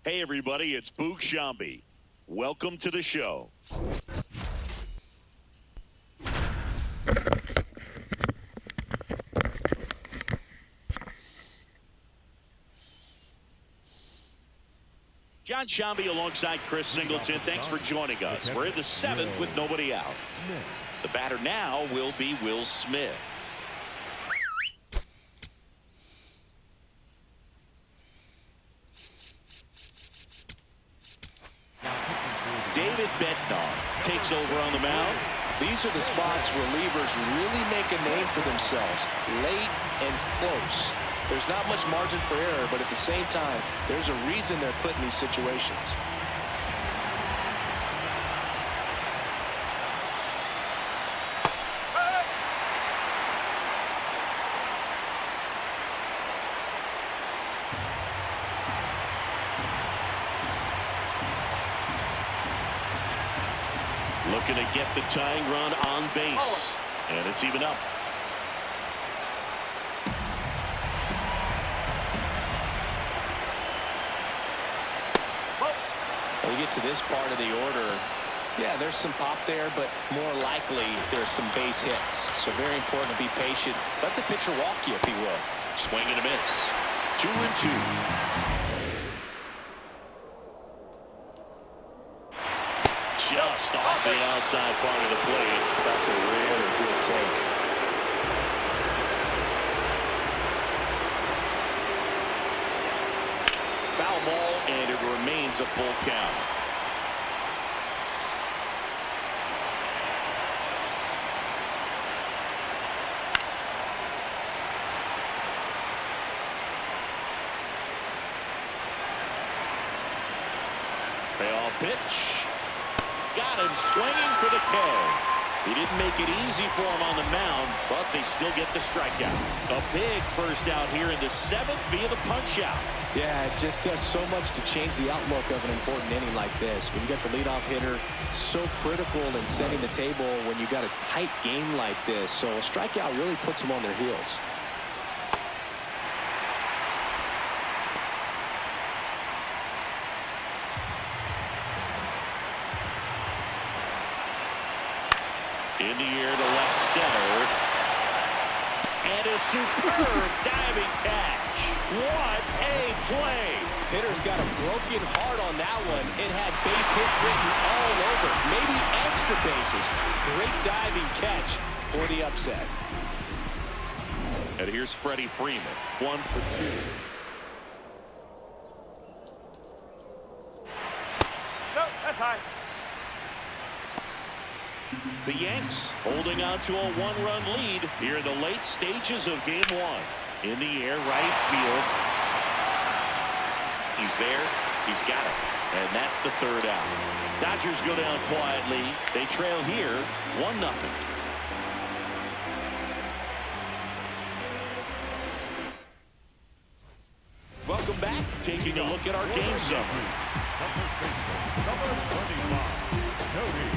Hey, everybody, it's Boog Shambi. Welcome to the show. John Shambi alongside Chris Singleton. Thanks for joining us. We're in the seventh with nobody out. The batter now will be Will Smith. David Bednar takes over on the mound. These are the spots relievers really make a name for themselves, late and close. There's not much margin for error, but at the same time, there's a reason they're put in these situations. Looking to get the tying run on base. And it's even up. When we get to this part of the order, yeah, there's some pop there, but more likely there's some base hits. So very important to be patient. Let the pitcher walk you, if he will. Swing and a miss. 2-2. Just off the outside part of the plate. That's a really good take. Foul ball, and it remains a full count. Payoff pitch. Got him swinging for the K. He didn't make it easy for him on the mound, but they still get the strikeout. A big first out here in the seventh via the punch-out. Yeah, it just does so much to change the outlook of an important inning like this. When you get the leadoff hitter, so critical in setting the table when you got a tight game like this. So a strikeout really puts them on their heels. In the air to left center. And a superb diving catch. What a play. Hitter's got a broken heart on that one. It had base hit written all over. Maybe extra bases. Great diving catch for the upset. And here's Freddie Freeman. 1 for 2. No, that's high. The Yanks holding on to a one-run lead here in the late stages of game one. In the air, right field. He's there. He's got it. And that's the third out. Dodgers go down quietly. They trail here 1-0. Welcome back. Taking a look at our game summary. Number 25, Cody.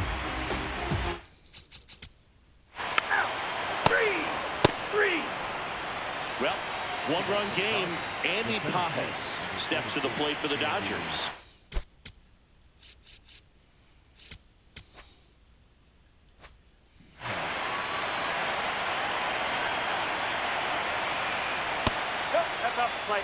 Well, one-run game. Andy Pajes steps to the plate for the Dodgers. Nope, that's off the plate.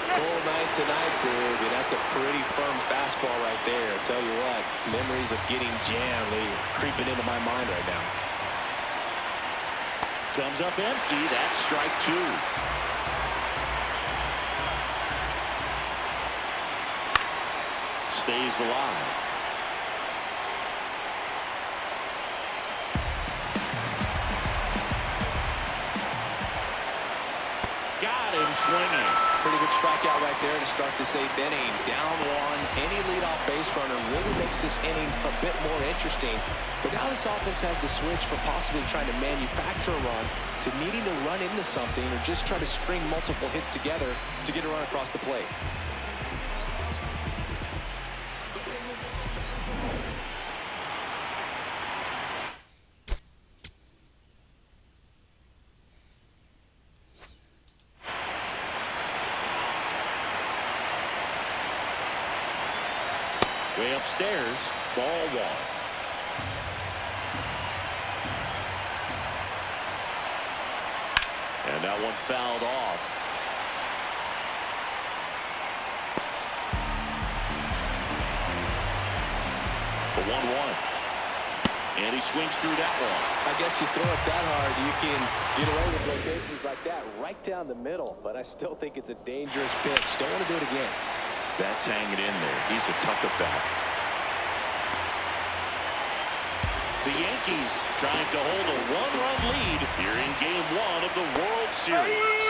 Cold night tonight, Boog, and that's a pretty firm fastball right there. I tell you what, memories of getting jammed, they creeping into my mind right now. Comes up empty. That's strike 2. Stays alive. Got him swinging. Pretty good strikeout right there to start this 8th inning. Down one, any leadoff base runner really makes this inning a bit more interesting. But now this offense has to switch from possibly trying to manufacture a run to needing to run into something or just try to string multiple hits together to get a run across the plate. Way upstairs, ball one. And that one fouled off. The 1-1. And he swings through that one. I guess you throw it that hard, you can get away with locations like that right down the middle. But I still think it's a dangerous pitch. Don't want to do it again. That's hanging in there. He's a tough at bat. The Yankees trying to hold a one-run lead here in Game 1 of the World Series.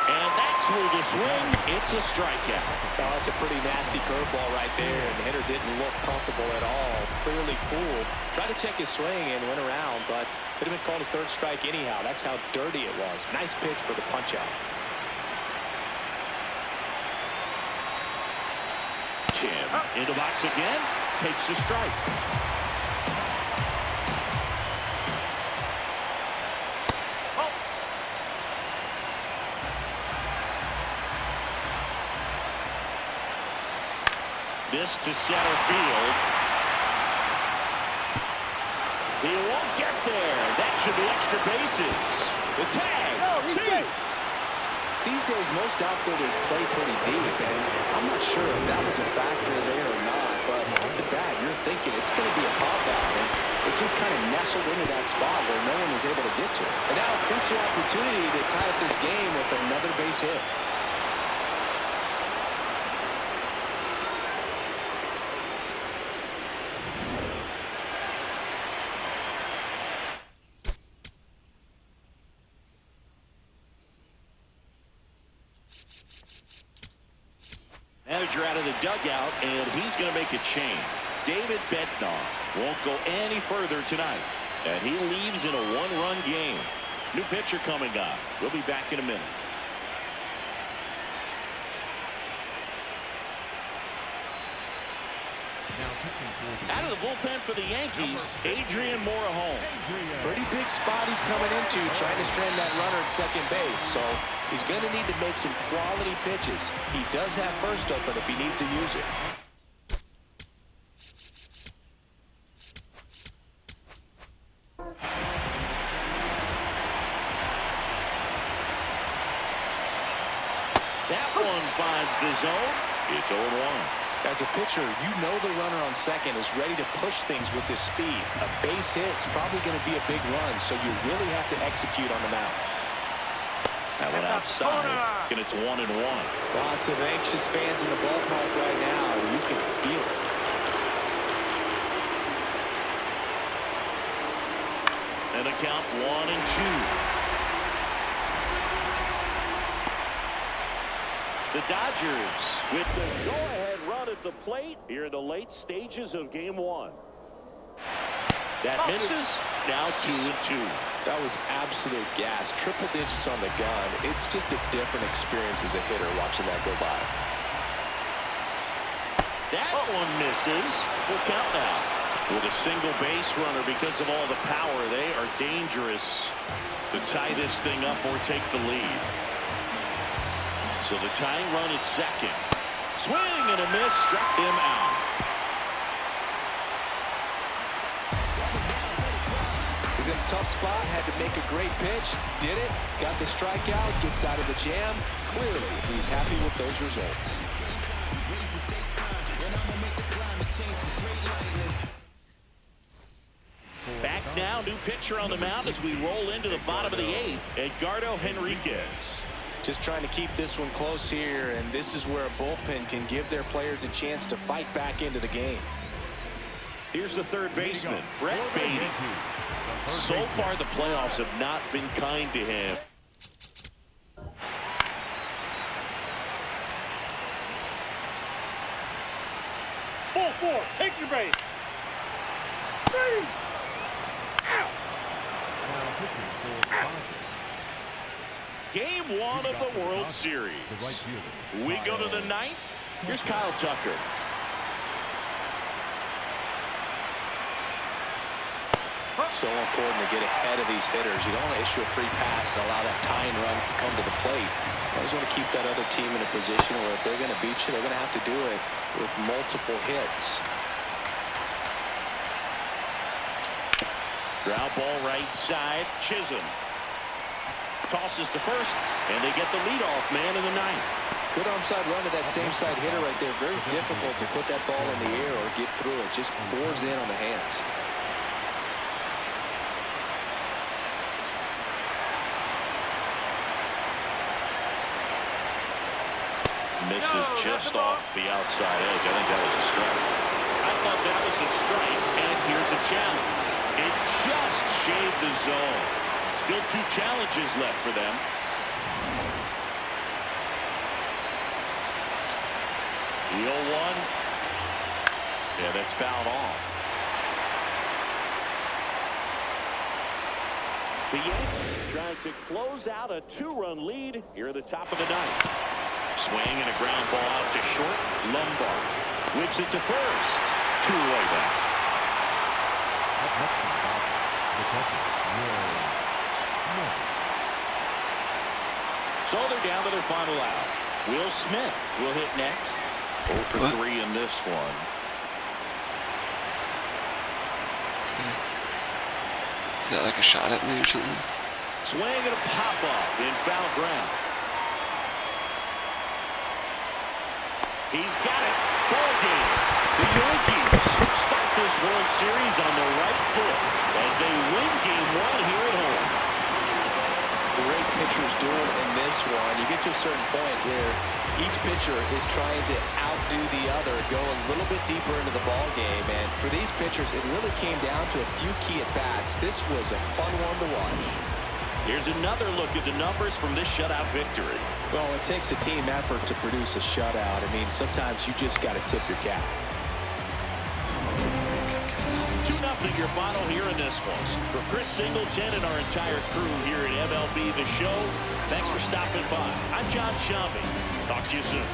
And that's where the swing, it's a strikeout. Oh, it's a pretty nasty curveball right there, and the hitter didn't look comfortable at all. Clearly fooled. Tried to check his swing and went around, but could have been called a third strike anyhow. That's how dirty it was. Nice pitch for the punch-out. Kim in the box again, takes a strike. This to center field. He won't get there. That should be extra bases. The tag. See. These days, most outfielders play pretty deep, and I'm not sure if that was a factor there or not, but off the bat, you're thinking it's going to be a pop-out, and it just kind of nestled into that spot where no one was able to get to it. And now a crucial opportunity to tie up this game with another base hit. Manager out of the dugout, and he's going to make a change. David Bednar won't go any further tonight, and he leaves in a one-run game. New pitcher coming up. We'll be back in a minute. Out of the bullpen for the Yankees, Adrian Morejon. Pretty big spot he's coming into, trying to strand that runner at second base. So he's going to need to make some quality pitches. He does have first open if he needs to use it. That one finds the zone. It's 0-1. As a pitcher, you know the runner on second is ready to push things with his speed. A base hit's probably going to be a big run, so you really have to execute on the mound. That one outside, and it's 1-1. Lots of anxious fans in the ballpark right now. You can feel it. And a count 1-2. The Dodgers with the go-ahead run at the plate here in the late stages of Game 1. That misses. Now 2-2. That was absolute gas. Triple digits on the gun. It's just a different experience as a hitter watching that go by. That one misses. We'll count now. With a single base runner, because of all the power, they are dangerous to tie this thing up or take the lead. So the tying run at second. Swing and a miss, struck him out. He's in a tough spot, had to make a great pitch, did it, got the strikeout, gets out of the jam. Clearly, he's happy with those results. Back now, new pitcher on the mound as we roll into the bottom of the 8th, Edgardo Henriquez. Just trying to keep this one close here, and this is where a bullpen can give their players a chance to fight back into the game. Here's the third baseman, Brett Beatty. So far, the playoffs have not been kind to him. Ball 4, take your base. 3. Out. Game 1 of the World Series. We go to the 9th. Here's Kyle Tucker. So important to get ahead of these hitters. You don't want to issue a free pass and allow that tying run to come to the plate. You always want to keep that other team in a position where if they're going to beat you, they're going to have to do it with multiple hits. Ground ball right side. Chisholm tosses to first, and they get the leadoff man in the ninth. Good onside run to that same side hitter right there. Very difficult to put that ball in the air or get through it. Just bores in on the hands. Misses just off the outside edge. I think that was a strike. I thought that was a strike, and here's a challenge. It just shaved the zone. Still 2 challenges left for them. The 0-1. Yeah, that's fouled off. The Yankees trying to close out a 2-run lead here at the top of the ninth. Swing and a ground ball out to short. Lombard whips it to first. 2-away back. So they're down to their final out. Will Smith will hit next. 0 for 3 in this one. Is that like a shot at me or something? Swing and a pop up in foul ground. He's got it. Ball game. The Yankees start this World Series on the right foot as they win game 1 here at home. Great pitchers duel in this one. You get to a certain point where each pitcher is trying to outdo the other, go a little bit deeper into the ball game. And for these pitchers, it really came down to a few key at-bats. This was a fun one to watch. Here's another look at the numbers from this shutout victory. Well, it takes a team effort to produce a shutout. I mean, sometimes you just got to tip your cap. 2-0 your final here in this one. For Chris Singleton and our entire crew here at MLB The Show, thanks for stopping by. I'm John Shambi. Talk to you soon.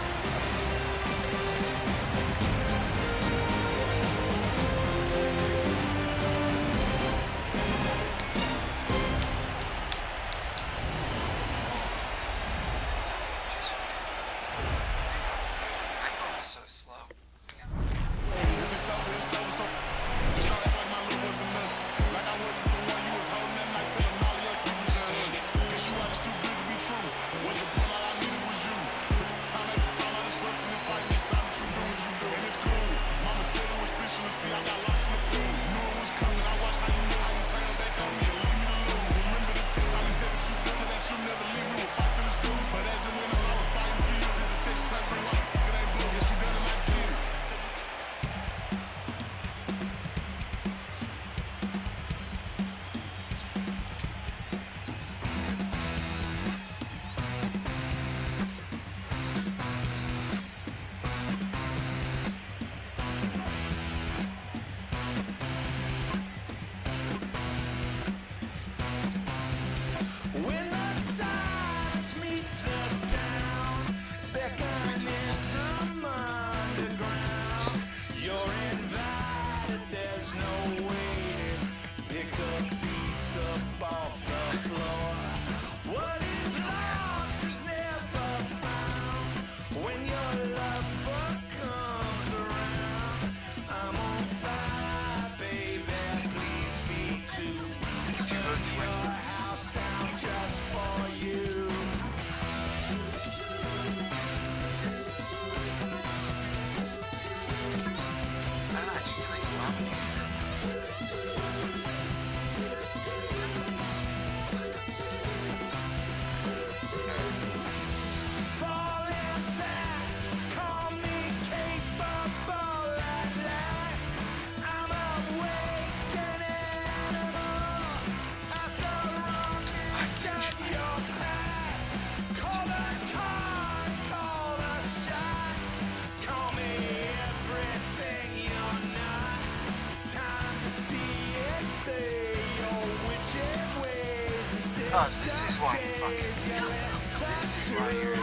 Oh, this is why you fucking do it. This is why you're...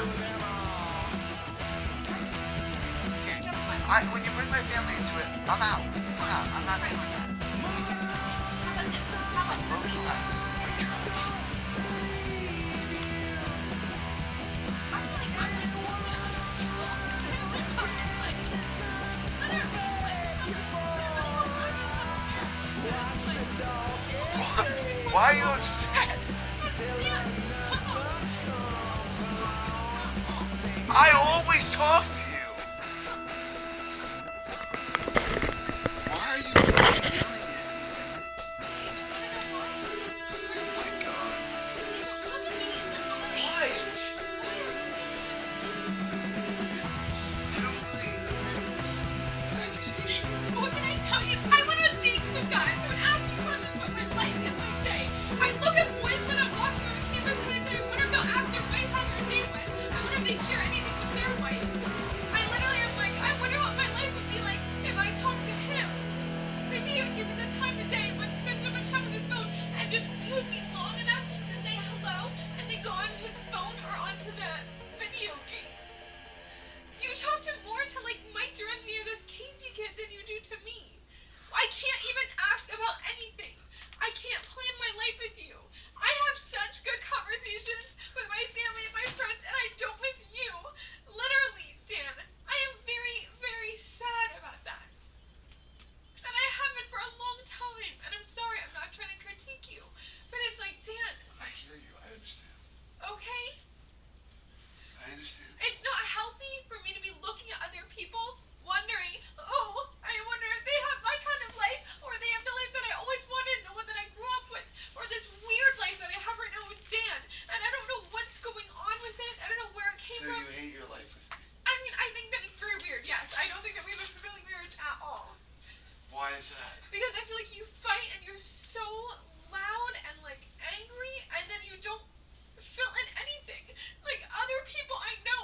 Dude, when you bring my family into it, I'm out. I'm not doing that. It's like low-key nuts. White trash. Oh, Why are you upset? I always talk to you. Why are you fucking yelling at me? Oh my god. What? I don't really agree with this accusation. What can I tell you? I went on dates with guys who would ask me questions about my life and my day. I look at boys when I'm walking on campus and I say, I wonder if they'll ask their wife how their date went. I wonder if they'd share anything with their wife. I literally am like, I wonder what my life would be like if I talked to him. Maybe he would give me the time of day, wouldn't spend so much time on his phone, and just be with me long enough to say hello, and then go onto his phone or onto the video games. You talk to more to like Mike Durenzi or this Casey kid than you do to me. I can't even ask about anything. I can't plan my life with you. I have such good conversations with my family and my friends, and I don't with you. Literally, Dan, I am very, very sad about that. And I have been for a long time. And I'm sorry, I'm not trying to critique you. But it's like, Dan. I hear you. I understand. Okay? I understand. It's not healthy for me to be looking at other people, wondering, oh, I wonder if they have my kind of life, or they have the life that I always wanted, the one that I grew up with, or this weird life that I have right now with Dan. And I don't know what's going on with it. I don't know where it came So from. you hate your life with me? I mean, I think that it's very weird, yes. I don't think that we have a fulfilling marriage at all. Why is that? Because I feel like you fight and you're so loud and like angry, and then you don't fill in anything. Like other people I know,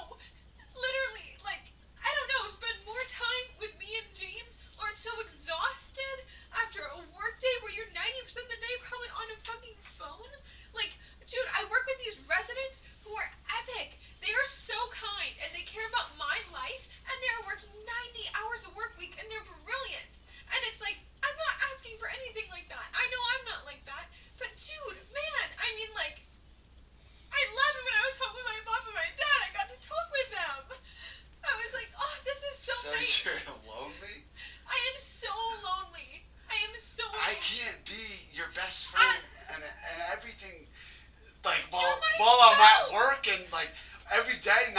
literally, like, I don't know, spend more time with me and James, or it's so exhausted after a work day where you're 90% of the day probably on a fucking phone. Like, dude, I work with these residents who are epic. They are so kind and they care about my life, and they are working 90 hours a work week and they're brilliant. And it's like, I'm not asking for anything like that. I know I'm not like that. But dude, man, I mean, like, I loved when I was home with my mom and my dad. I got to talk with them. I was like, oh, this is so nice. So you're lonely? I am so lonely. I am so I can't be your best friend and everything. Like, while my I'm at show. work and, like, every day, 99%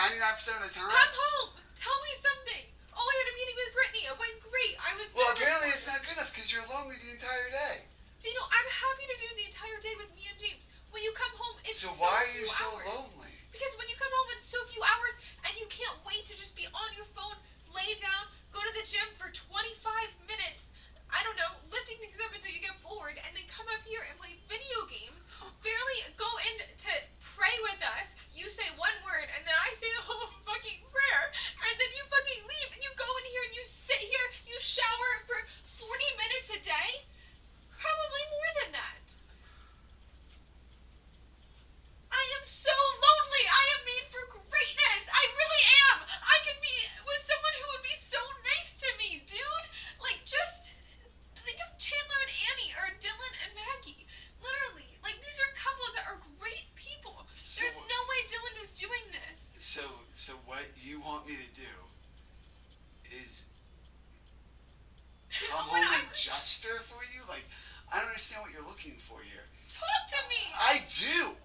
of the time. Come home. Tell me something. Oh, I had a meeting with Brittany. It went great. I was Well, nervous. apparently it's not good enough because you're lonely the entire day. Dino, I'm happy to do the entire day with me and James. When you come home, it's So so why are you few so hours. lonely? Because when you come home, it's so few hours, and you can't wait to just be on your phone, lay down, go to the gym for 25 minutes, I don't know, lifting things up until you get bored, and then come up here and play video games, barely go in to pray with us, you say one word, and then I say the whole fucking prayer, and then you fucking leave, and you go in here, and you sit here, you shower for 40 minutes a day? Probably more than that. I am so lonely. I am made for greatness. I really am. I could be with someone who would be so nice to me, dude. Like, just think of Chandler and Annie, or Dylan and Maggie. Literally. Like, these are couples that are great people. There's no way Dylan is doing this. So what you want me to do is come home and jester for you? Like, I don't understand what you're looking for here. Talk to me. I do.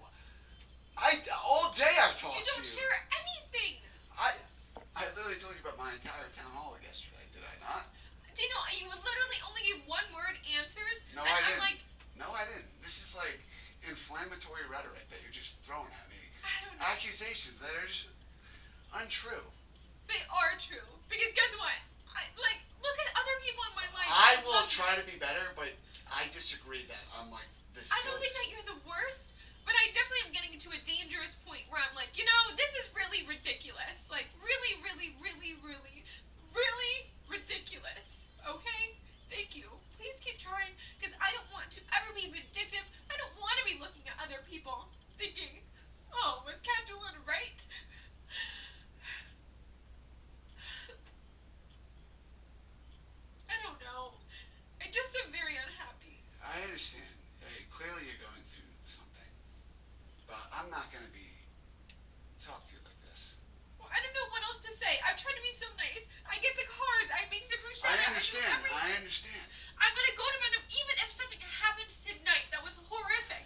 All day I talk to you. You don't share anything. I literally told you about my entire town hall yesterday, did I not? Dino, you literally only gave one word answers. No, and I I'm didn't. like, No, I didn't. This is like inflammatory rhetoric that you're just throwing at me. I don't know. Accusations that are just untrue. They are true. Because guess what? Look at other people in my life. I will try to be better, but I disagree that I'm like this I don't think that you're the worst, but I definitely am getting to a dangerous point where I'm like, you know, this is really ridiculous. Like, really, really, really, really, really ridiculous. Okay? Thank you. Please keep trying, because I don't want to ever be vindictive. I don't want to be looking at other people thinking, oh, was Kat Doolin right? I don't know. I just am very unhappy. I understand. Clearly you're going through something. But I'm not going to be talked to like this. Well, I don't know what else to say. I'm trying to be so nice. I get the cars. I make the bruschetta. I understand. I do everything. I understand. I'm going to go to my room even if something happens tonight that was horrific.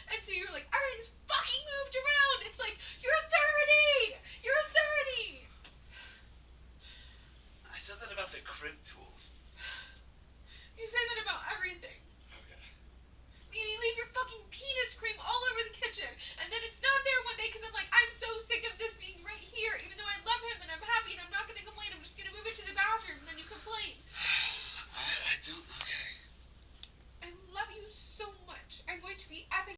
And two, you're like, everything's fucking moved around. It's like, you're